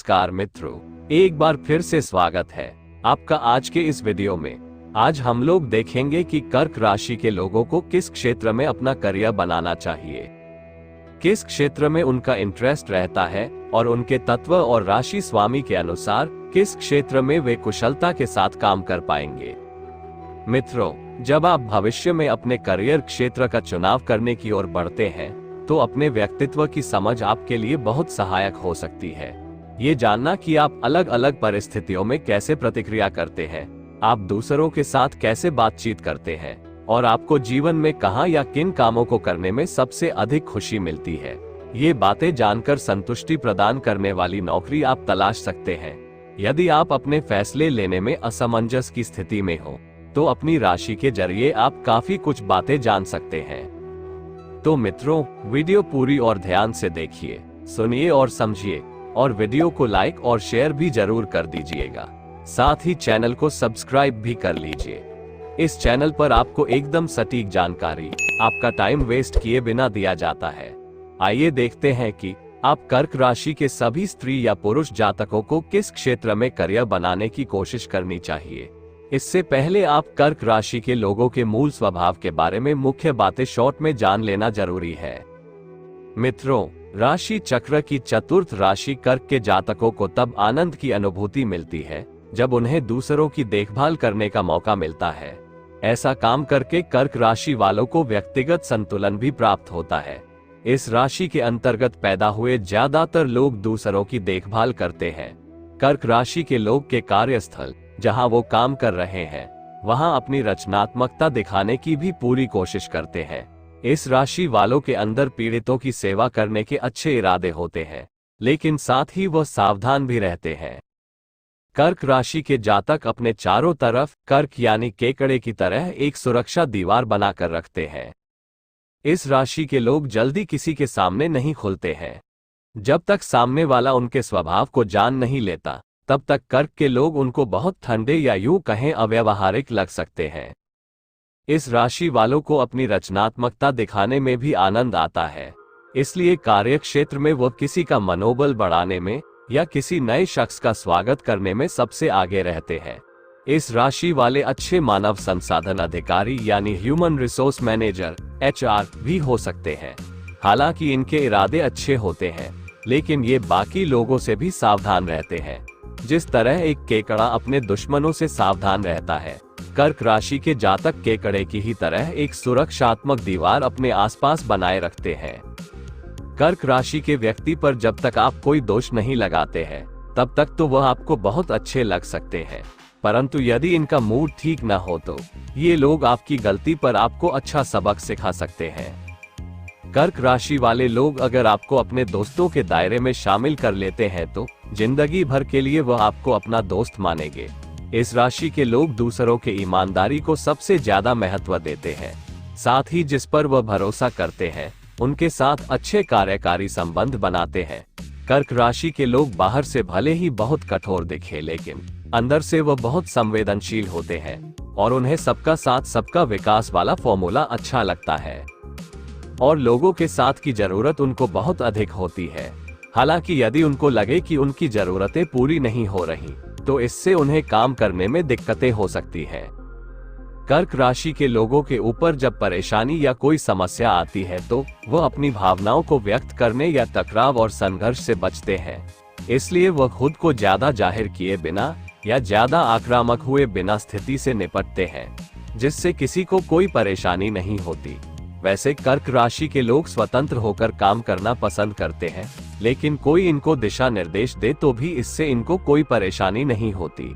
नमस्कार मित्रों, एक बार फिर से स्वागत है आपका आज के इस वीडियो में। आज हम लोग देखेंगे कि कर्क राशि के लोगों को किस क्षेत्र में अपना करियर बनाना चाहिए, किस क्षेत्र में उनका इंटरेस्ट रहता है और उनके तत्व और राशि स्वामी के अनुसार किस क्षेत्र में वे कुशलता के साथ काम कर पाएंगे। मित्रों, जब आप भविष्य में अपने करियर क्षेत्र का चुनाव करने की ओर बढ़ते हैं तो अपने व्यक्तित्व की समझ आपके लिए बहुत सहायक हो सकती है। ये जानना कि आप अलग अलग परिस्थितियों में कैसे प्रतिक्रिया करते हैं, आप दूसरों के साथ कैसे बातचीत करते हैं और आपको जीवन में कहां या किन कामों को करने में सबसे अधिक खुशी मिलती है। ये बातें जानकर संतुष्टि प्रदान करने वाली नौकरी आप तलाश सकते हैं। यदि आप अपने फैसले लेने में असमंजस की स्थिति में हो तो अपनी राशि के जरिए आप काफी कुछ बातें जान सकते हैं। तो मित्रों, वीडियो पूरी और ध्यान से देखिए, सुनिए और समझिए और वीडियो को लाइक और शेयर भी जरूर कर दीजिएगा। साथ ही चैनल को सब्सक्राइब भी कर लीजिए। इस चैनल पर आपको एकदम सटीक जानकारी आपका टाइम वेस्ट किए बिना दिया जाता है। आइए देखते हैं कि आप कर्क राशि के सभी स्त्री या पुरुष जातकों को किस क्षेत्र में करियर बनाने की कोशिश करनी चाहिए। इससे पहले आप कर्क राशि के लोगों के मूल स्वभाव के बारे में मुख्य बातें शॉर्ट में जान लेना जरूरी है। मित्रों, राशि चक्र की चतुर्थ राशि कर्क के जातकों को तब आनंद की अनुभूति मिलती है जब उन्हें दूसरों की देखभाल करने का मौका मिलता है। ऐसा काम करके कर्क राशि वालों को व्यक्तिगत संतुलन भी प्राप्त होता है। इस राशि के अंतर्गत पैदा हुए ज्यादातर लोग दूसरों की देखभाल करते हैं। कर्क राशि के लोग के कार्यस्थल जहां वो काम कर रहे हैं वहां अपनी रचनात्मकता दिखाने की भी पूरी कोशिश करते हैं। इस राशि वालों के अंदर पीड़ितों की सेवा करने के अच्छे इरादे होते हैं, लेकिन साथ ही वह सावधान भी रहते हैं। कर्क राशि के जातक अपने चारों तरफ कर्क यानी केकड़े की तरह एक सुरक्षा दीवार बनाकर रखते हैं। इस राशि के लोग जल्दी किसी के सामने नहीं खुलते हैं। जब तक सामने वाला उनके स्वभाव को जान नहीं लेता तब तक कर्क के लोग उनको बहुत ठंडे या यूं कहें अव्यावहारिक लग सकते हैं। इस राशि वालों को अपनी रचनात्मकता दिखाने में भी आनंद आता है, इसलिए कार्य क्षेत्र में वह किसी का मनोबल बढ़ाने में या किसी नए शख्स का स्वागत करने में सबसे आगे रहते हैं। इस राशि वाले अच्छे मानव संसाधन अधिकारी यानी ह्यूमन रिसोर्स मैनेजर HR भी हो सकते हैं। हालांकि इनके इरादे अच्छे होते हैं, लेकिन ये बाकी लोगों से भी सावधान रहते हैं। जिस तरह एक केकड़ा अपने दुश्मनों से सावधान रहता है, कर्क राशि के जातक केकड़े की ही तरह एक सुरक्षात्मक दीवार अपने आसपास बनाए रखते हैं। कर्क राशि के व्यक्ति पर जब तक आप कोई दोष नहीं लगाते हैं तब तक तो वह आपको बहुत अच्छे लग सकते हैं, परंतु यदि इनका मूड ठीक न हो तो ये लोग आपकी गलती पर आपको अच्छा सबक सिखा सकते हैं। कर्क राशि वाले लोग अगर आपको अपने दोस्तों के दायरे में शामिल कर लेते हैं तो जिंदगी भर के लिए वह आपको अपना दोस्त मानेंगे। इस राशि के लोग दूसरों के ईमानदारी को सबसे ज्यादा महत्व देते हैं, साथ ही जिस पर वह भरोसा करते हैं उनके साथ अच्छे कार्यकारी संबंध बनाते हैं। कर्क राशि के लोग बाहर से भले ही बहुत कठोर दिखे, लेकिन अंदर से वह बहुत संवेदनशील होते हैं और उन्हें सबका साथ सबका विकास वाला फॉर्मूला अच्छा लगता है और लोगों के साथ की जरूरत उनको बहुत अधिक होती है। हालांकि यदि उनको लगे कि उनकी जरूरतें पूरी नहीं हो रही तो इससे उन्हें काम करने में दिक्कतें हो सकती हैं। कर्क राशि के लोगों के ऊपर जब परेशानी या कोई समस्या आती है तो वह अपनी भावनाओं को व्यक्त करने या टकराव और संघर्ष से बचते हैं। इसलिए वह खुद को ज्यादा जाहिर किए बिना या ज्यादा आक्रामक हुए बिना स्थिति से निपटते हैं, जिससे किसी को कोई परेशानी नहीं होती। वैसे कर्क राशि के लोग स्वतंत्र होकर काम करना पसंद करते हैं, लेकिन कोई इनको दिशा निर्देश दे तो भी इससे इनको कोई परेशानी नहीं होती।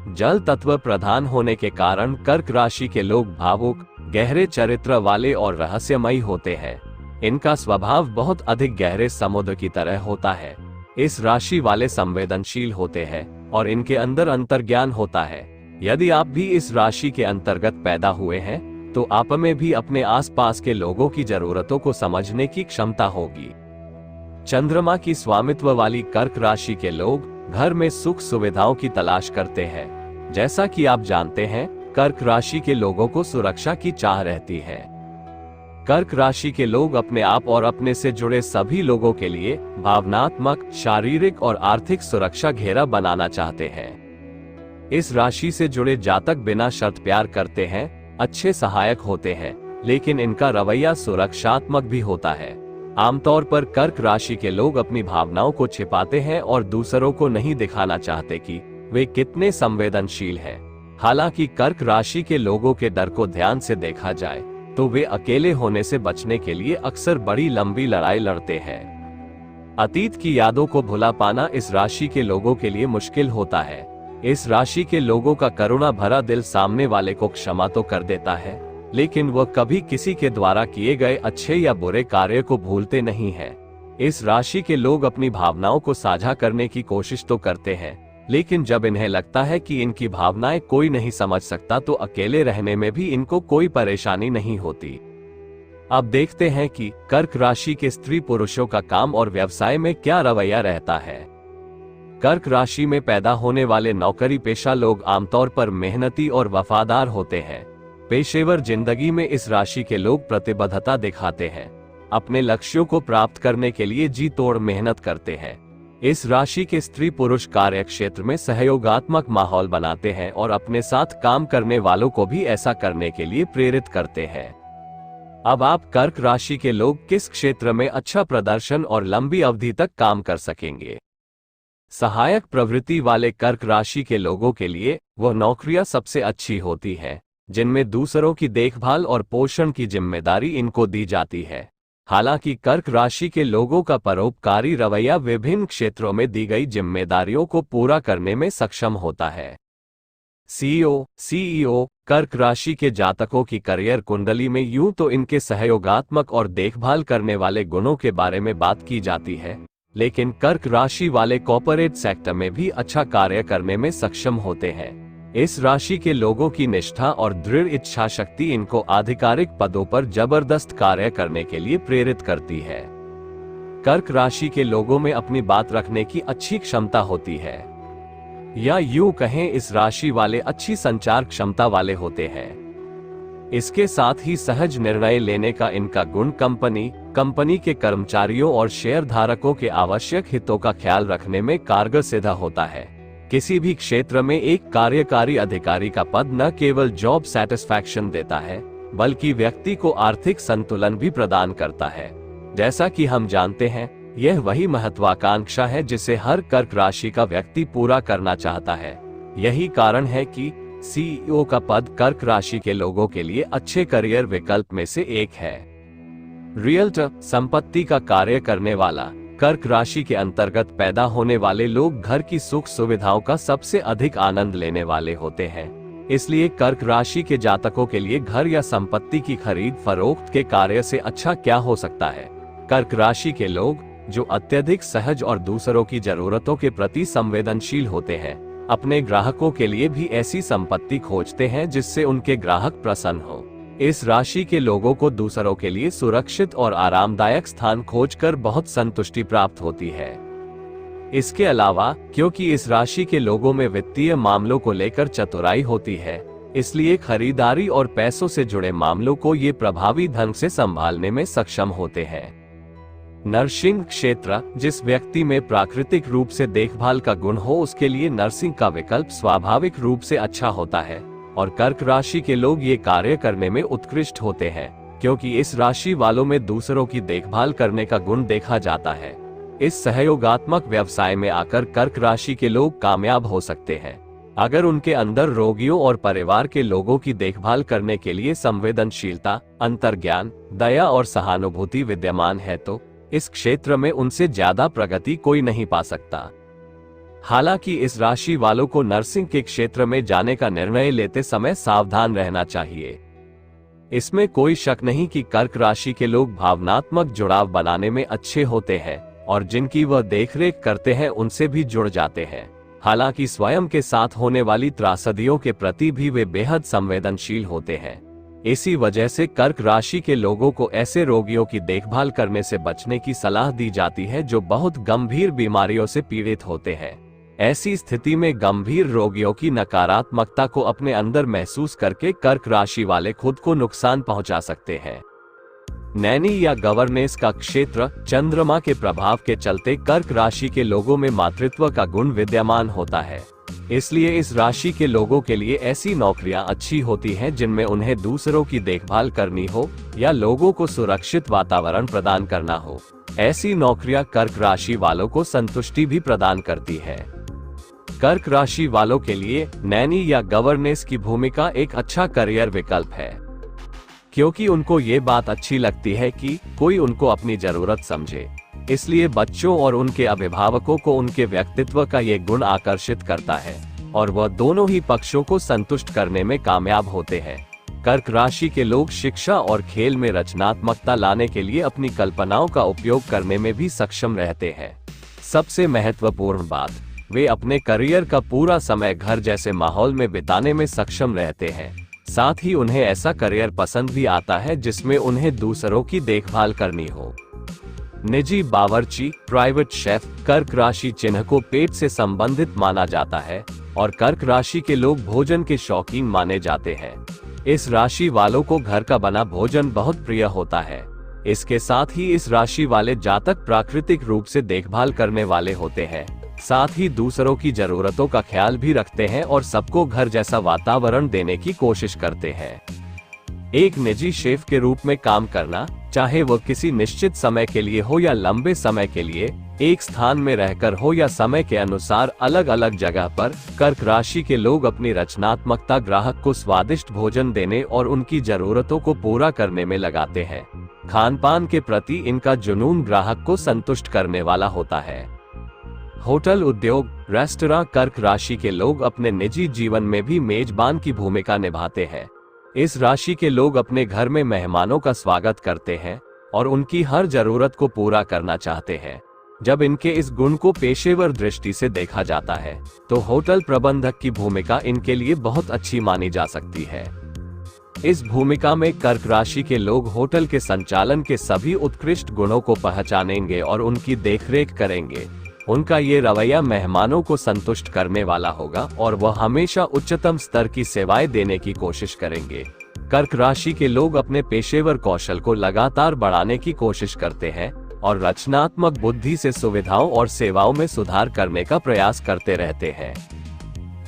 जल तत्व प्रधान होने के कारण कर्क राशि के लोग भावुक, गहरे चरित्र वाले और रहस्यमयी होते हैं। इनका स्वभाव बहुत अधिक गहरे समुद्र की तरह होता है। इस राशि वाले संवेदनशील होते हैं और इनके अंदर अंतर्ज्ञान होता है। यदि आप भी इस राशि के अंतर्गत पैदा हुए हैं तो आप में भी अपने आसपास के लोगों की जरूरतों को समझने की क्षमता होगी। चंद्रमा की स्वामित्व वाली कर्क राशि के लोग घर में सुख सुविधाओं की तलाश करते हैं। जैसा कि आप जानते हैं, कर्क राशि के लोगों को सुरक्षा की चाह रहती है। कर्क राशि के लोग अपने आप और अपने से जुड़े सभी लोगों के लिए भावनात्मक, शारीरिक और आर्थिक सुरक्षा घेरा बनाना चाहते हैं। इस राशि से जुड़े जातक बिना शर्त प्यार करते हैं, अच्छे सहायक होते हैं, लेकिन इनका रवैया सुरक्षात्मक भी होता है। आमतौर पर कर्क राशि के लोग अपनी भावनाओं को छिपाते हैं और दूसरों को नहीं दिखाना चाहते कि वे कितने संवेदनशील हैं। हालांकि कर्क राशि के लोगों के डर को ध्यान से देखा जाए तो वे अकेले होने से बचने के लिए अक्सर बड़ी लंबी लड़ाई लड़ते हैं। अतीत की यादों को भुला पाना इस राशि के लोगों के लिए मुश्किल होता है। इस राशि के लोगों का करुणा भरा दिल सामने वाले को क्षमा तो कर देता है, लेकिन वह कभी किसी के द्वारा किए गए अच्छे या बुरे कार्य को भूलते नहीं हैं। इस राशि के लोग अपनी भावनाओं को साझा करने की कोशिश तो करते हैं, लेकिन जब इन्हें लगता है कि इनकी भावनाएं कोई नहीं समझ सकता तो अकेले रहने में भी इनको कोई परेशानी नहीं होती। अब देखते हैं कि कर्क राशि के स्त्री पुरुषों का काम और व्यवसाय में क्या रवैया रहता है। कर्क राशि में पैदा होने वाले नौकरी पेशा लोग आमतौर पर मेहनती और वफादार होते हैं। पेशेवर जिंदगी में इस राशि के लोग प्रतिबद्धता दिखाते हैं, अपने लक्ष्यों को प्राप्त करने के लिए जी तोड़ मेहनत करते हैं। इस राशि के स्त्री पुरुष कार्य क्षेत्र में सहयोगात्मक माहौल बनाते हैं और अपने साथ काम करने वालों को भी ऐसा करने के लिए प्रेरित करते हैं। अब आप कर्क राशि के लोग किस क्षेत्र में अच्छा प्रदर्शन और लंबी अवधि तक काम कर सकेंगे। सहायक प्रवृत्ति वाले कर्क राशि के लोगों के लिए वह नौकरियां सबसे अच्छी होती हैं, जिनमें दूसरों की देखभाल और पोषण की जिम्मेदारी इनको दी जाती है। हालांकि कर्क राशि के लोगों का परोपकारी रवैया विभिन्न क्षेत्रों में दी गई जिम्मेदारियों को पूरा करने में सक्षम होता है। सीईओ कर्क राशि के जातकों की करियर कुंडली में यूं तो इनके सहयोगात्मक और देखभाल करने वाले गुणों के बारे में बात की जाती है, लेकिन कर्क राशि वाले कॉर्पोरेट सेक्टर में भी अच्छा कार्य करने में सक्षम होते हैं। इस राशि के लोगों की निष्ठा और दृढ़ इच्छा शक्ति इनको आधिकारिक पदों पर जबरदस्त कार्य करने के लिए प्रेरित करती है। कर्क राशि के लोगों में अपनी बात रखने की अच्छी क्षमता होती है, या यूं कहें इस राशि वाले अच्छी संचार क्षमता वाले होते हैं। इसके साथ ही सहज निर्णय लेने का इनका गुण कंपनी के कर्मचारियों और शेयर धारकों के आवश्यक हितों का ख्याल रखने में कारगर सिद्ध होता है। किसी भी क्षेत्र में एक कार्यकारी अधिकारी का पद न केवल जॉब सैटिस्फैक्शन देता है, बल्कि व्यक्ति को आर्थिक संतुलन भी प्रदान करता है। जैसा कि हम जानते हैं, यह वही महत्वाकांक्षा है जिसे हर कर्क राशि का व्यक्ति पूरा करना चाहता है। यही कारण है कि सीईओ का पद कर्क राशि के लोगों के लिए अच्छे करियर विकल्प में से एक है। रियल्टर, संपत्ति का कार्य करने वाला, कर्क राशि के अंतर्गत पैदा होने वाले लोग घर की सुख सुविधाओं का सबसे अधिक आनंद लेने वाले होते हैं। इसलिए कर्क राशि के जातकों के लिए घर या संपत्ति की खरीद फरोख्त के कार्य से अच्छा क्या हो सकता है। कर्क राशि के लोग, जो अत्यधिक सहज और दूसरों की जरूरतों के प्रति संवेदनशील होते हैं, अपने ग्राहकों के लिए भी ऐसी संपत्ति खोजते हैं जिससे उनके ग्राहक प्रसन्न हो। इस राशि के लोगों को दूसरों के लिए सुरक्षित और आरामदायक स्थान खोजकर बहुत संतुष्टि प्राप्त होती है। इसके अलावा, क्योंकि इस राशि के लोगों में वित्तीय मामलों को लेकर चतुराई होती है, इसलिए खरीदारी और पैसों से जुड़े मामलों को ये प्रभावी ढंग से संभालने में सक्षम होते हैं। नर्सिंग क्षेत्र, जिस व्यक्ति में प्राकृतिक रूप से देखभाल का गुण हो उसके लिए नर्सिंग का विकल्प स्वाभाविक रूप से अच्छा होता है, और कर्क राशि के लोग ये कार्य करने में उत्कृष्ट होते हैं, क्योंकि इस राशि वालों में दूसरों की देखभाल करने का गुण देखा जाता है। इस सहयोगात्मक व्यवसाय में आकर कर्क राशि के लोग कामयाब हो सकते हैं। अगर उनके अंदर रोगियों और परिवार के लोगों की देखभाल करने के लिए संवेदनशीलता, अंतर्ज्ञान, दया और सहानुभूति विद्यमान है तो इस क्षेत्र में उनसे ज्यादा प्रगति कोई नहीं पा सकता। हालांकि इस राशि वालों को नर्सिंग के क्षेत्र में जाने का निर्णय लेते समय सावधान रहना चाहिए। इसमें कोई शक नहीं कि कर्क राशि के लोग भावनात्मक जुड़ाव बनाने में अच्छे होते हैं और जिनकी वह देखरेख करते हैं उनसे भी जुड़ जाते हैं। हालांकि स्वयं के साथ होने वाली त्रासदियों के प्रति भी वे बेहद संवेदनशील होते हैं। इसी वजह से कर्क राशि के लोगों को ऐसे रोगियों की देखभाल करने से बचने की सलाह दी जाती है जो बहुत गंभीर बीमारियों से पीड़ित होते हैं। ऐसी स्थिति में गंभीर रोगियों की नकारात्मकता को अपने अंदर महसूस करके कर्क राशि वाले खुद को नुकसान पहुंचा सकते हैं। नैनी या गवर्नेंस का क्षेत्र चंद्रमा के प्रभाव के चलते कर्क राशि के लोगों में मातृत्व का गुण विद्यमान होता है। इसलिए इस राशि के लोगों के लिए ऐसी नौकरियां अच्छी होती हैं जिनमें उन्हें दूसरों की देखभाल करनी हो या लोगों को सुरक्षित वातावरण प्रदान करना हो। ऐसी नौकरियां कर्क राशि वालों को संतुष्टि भी प्रदान करती है। कर्क राशि वालों के लिए नैनी या गवर्नेंस की भूमिका एक अच्छा करियर विकल्प है, क्योंकि उनको ये बात अच्छी लगती है कि कोई उनको अपनी जरूरत समझे। इसलिए बच्चों और उनके अभिभावकों को उनके व्यक्तित्व का ये गुण आकर्षित करता है और वह दोनों ही पक्षों को संतुष्ट करने में कामयाब होते हैं। कर्क राशि के लोग शिक्षा और खेल में रचनात्मकता लाने के लिए अपनी कल्पनाओं का उपयोग करने में भी सक्षम रहते हैं। सबसे महत्वपूर्ण बात, वे अपने करियर का पूरा समय घर जैसे माहौल में बिताने में सक्षम रहते हैं। साथ ही उन्हें ऐसा करियर पसंद भी आता है जिसमें उन्हें दूसरों की देखभाल करनी हो। निजी बावर्ची, प्राइवेट शेफ, कर्क राशि चिन्ह को पेट से संबंधित माना जाता है और कर्क राशि के लोग भोजन के शौकीन माने जाते हैं। इस राशि वालों को घर का बना भोजन बहुत प्रिय होता है। इसके साथ ही इस राशि वाले जातक प्राकृतिक रूप से देखभाल करने वाले होते हैं। साथ ही दूसरों की जरूरतों का ख्याल भी रखते हैं और सबको घर जैसा वातावरण देने की कोशिश करते हैं। एक निजी शेफ के रूप में काम करना, चाहे वह किसी निश्चित समय के लिए हो या लंबे समय के लिए, एक स्थान में रहकर हो या समय के अनुसार अलग अलग जगह पर, कर्क राशि के लोग अपनी रचनात्मकता ग्राहक को स्वादिष्ट भोजन देने और उनकी जरूरतों को पूरा करने में लगाते हैं। खान पान के प्रति इनका जुनून ग्राहक को संतुष्ट करने वाला होता है। होटल उद्योग, रेस्तरां, कर्क राशि के लोग अपने निजी जीवन में भी मेजबान की भूमिका निभाते हैं। इस राशि के लोग अपने घर में मेहमानों का स्वागत करते हैं और उनकी हर जरूरत को पूरा करना चाहते हैं। जब इनके इस गुण को पेशेवर दृष्टि से देखा जाता है तो होटल प्रबंधक की भूमिका इनके लिए बहुत अच्छी मानी जा सकती है। इस भूमिका में कर्क राशि के लोग होटल के संचालन के सभी उत्कृष्ट गुणों को पहचानेंगे और उनकी देखरेख करेंगे। उनका ये रवैया मेहमानों को संतुष्ट करने वाला होगा और वह हमेशा उच्चतम स्तर की सेवाएं देने की कोशिश करेंगे। कर्क राशि के लोग अपने पेशेवर कौशल को लगातार बढ़ाने की कोशिश करते हैं और रचनात्मक बुद्धि से सुविधाओं और सेवाओं में सुधार करने का प्रयास करते रहते हैं।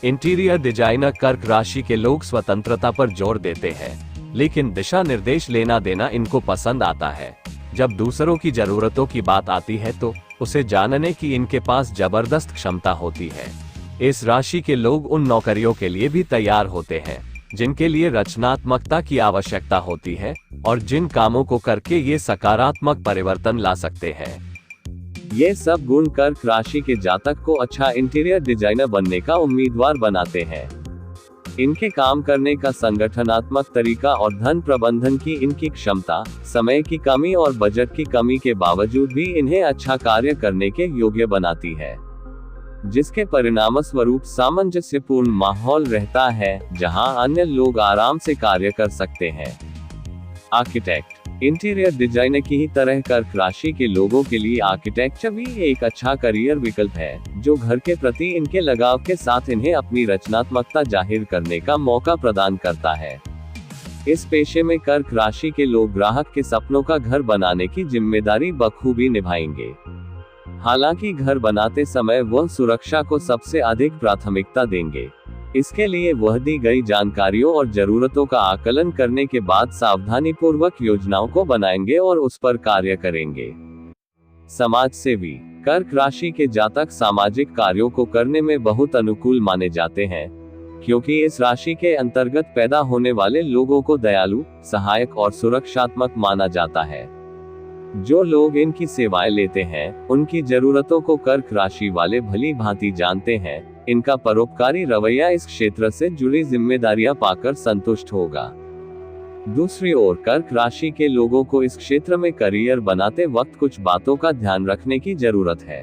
इंटीरियर डिजाइनर, कर्क राशि के लोग स्वतंत्रता पर जोर देते हैं, लेकिन दिशा निर्देश लेना देना इनको पसंद आता है। जब दूसरों की जरूरतों की बात आती है तो उसे जानने की इनके पास जबरदस्त क्षमता होती है। इस राशि के लोग उन नौकरियों के लिए भी तैयार होते हैं जिनके लिए रचनात्मकता की आवश्यकता होती है और जिन कामों को करके ये सकारात्मक परिवर्तन ला सकते हैं। ये सब गुण कर्क राशि के जातक को अच्छा इंटीरियर डिजाइनर बनने का उम्मीदवार बनाते हैं। इनके काम करने का संगठनात्मक तरीका और धन प्रबंधन की इनकी क्षमता, समय की कमी और बजट की कमी के बावजूद भी इन्हें अच्छा कार्य करने के योग्य बनाती है, जिसके परिणामस्वरूप सामंजस्यपूर्ण माहौल रहता है जहां अन्य लोग आराम से कार्य कर सकते हैं। आर्किटेक्ट, इंटीरियर डिजाइनर की ही तरह कर्क राशि के लोगों के लिए आर्किटेक्चर भी एक अच्छा करियर विकल्प है, जो घर के प्रति इनके लगाव के साथ इन्हें अपनी रचनात्मकता जाहिर करने का मौका प्रदान करता है। इस पेशे में कर्क राशि के लोग ग्राहक के सपनों का घर बनाने की जिम्मेदारी बखूबी निभाएंगे। हालांकि घर बनाते समय वह सुरक्षा को सबसे अधिक प्राथमिकता देंगे। इसके लिए वह दी गई जानकारियों और जरूरतों का आकलन करने के बाद सावधानीपूर्वक योजनाओं को बनाएंगे और उस पर कार्य करेंगे। समाज सेवी, कर्क राशि के जातक सामाजिक कार्यों को करने में बहुत अनुकूल माने जाते हैं, क्योंकि इस राशि के अंतर्गत पैदा होने वाले लोगों को दयालु, सहायक और सुरक्षात्मक माना जाता है। जो लोग इनकी सेवाएं लेते हैं, उनकी जरूरतों को कर्क राशि वाले भली भांति जानते हैं। इनका परोपकारी रवैया इस क्षेत्र से जुड़ी जिम्मेदारियां पाकर संतुष्ट होगा। दूसरी ओर कर्क राशि के लोगों को इस क्षेत्र में करियर बनाते वक्त कुछ बातों का ध्यान रखने की जरूरत है।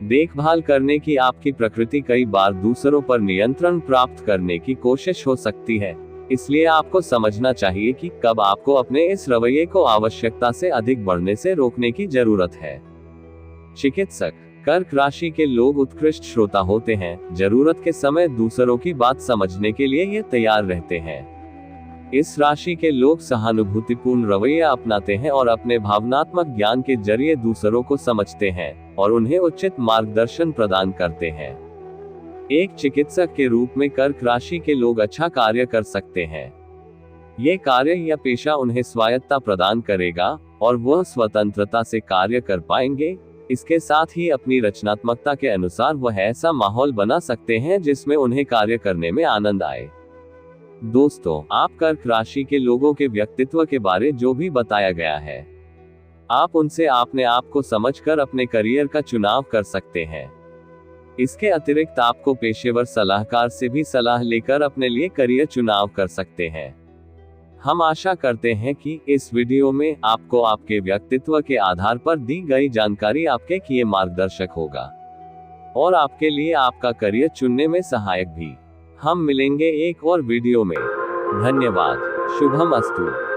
देखभाल करने की आपकी प्रकृति कई बार दूसरों पर नियंत्रण प्राप्त करने की कोशिश हो सकती है, इसलिए आपको समझना चाहिए कि कब आपको अपने इस रवैये को आवश्यकता से अधिक बढ़ने से रोकने की जरूरत है। चिकित्सक, कर्क राशि के लोग उत्कृष्ट श्रोता होते हैं। जरूरत के समय दूसरों की बात समझने के लिए ये तैयार रहते हैं। इस राशि के लोग सहानुभूतिपूर्ण रवैया अपनाते हैं और अपने भावनात्मक ज्ञान के जरिए दूसरों को समझते हैं और उन्हें उचित मार्गदर्शन प्रदान करते हैं। एक चिकित्सक के रूप में कर्क राशि के लोग अच्छा कार्य कर सकते हैं। ये कार्य या पेशा उन्हें स्वायत्तता प्रदान करेगा और वह स्वतंत्रता से कार्य कर पाएंगे। इसके साथ ही अपनी रचनात्मकता के अनुसार वह ऐसा माहौल बना सकते हैं जिसमें उन्हें कार्य करने में आनंद आए। दोस्तों, आप कर्क राशि के लोगों के व्यक्तित्व के बारे जो भी बताया गया है, आप उनसे अपने आप को समझकर अपने करियर का चुनाव कर सकते हैं। इसके अतिरिक्त आपको पेशेवर सलाहकार से भी सलाह लेकर अपने लिए करियर चुनाव कर सकते हैं। हम आशा करते हैं कि इस वीडियो में आपको आपके व्यक्तित्व के आधार पर दी गई जानकारी आपके लिए मार्गदर्शक होगा और आपके लिए आपका करियर चुनने में सहायक भी। हम मिलेंगे एक और वीडियो में। धन्यवाद। शुभम अस्तु।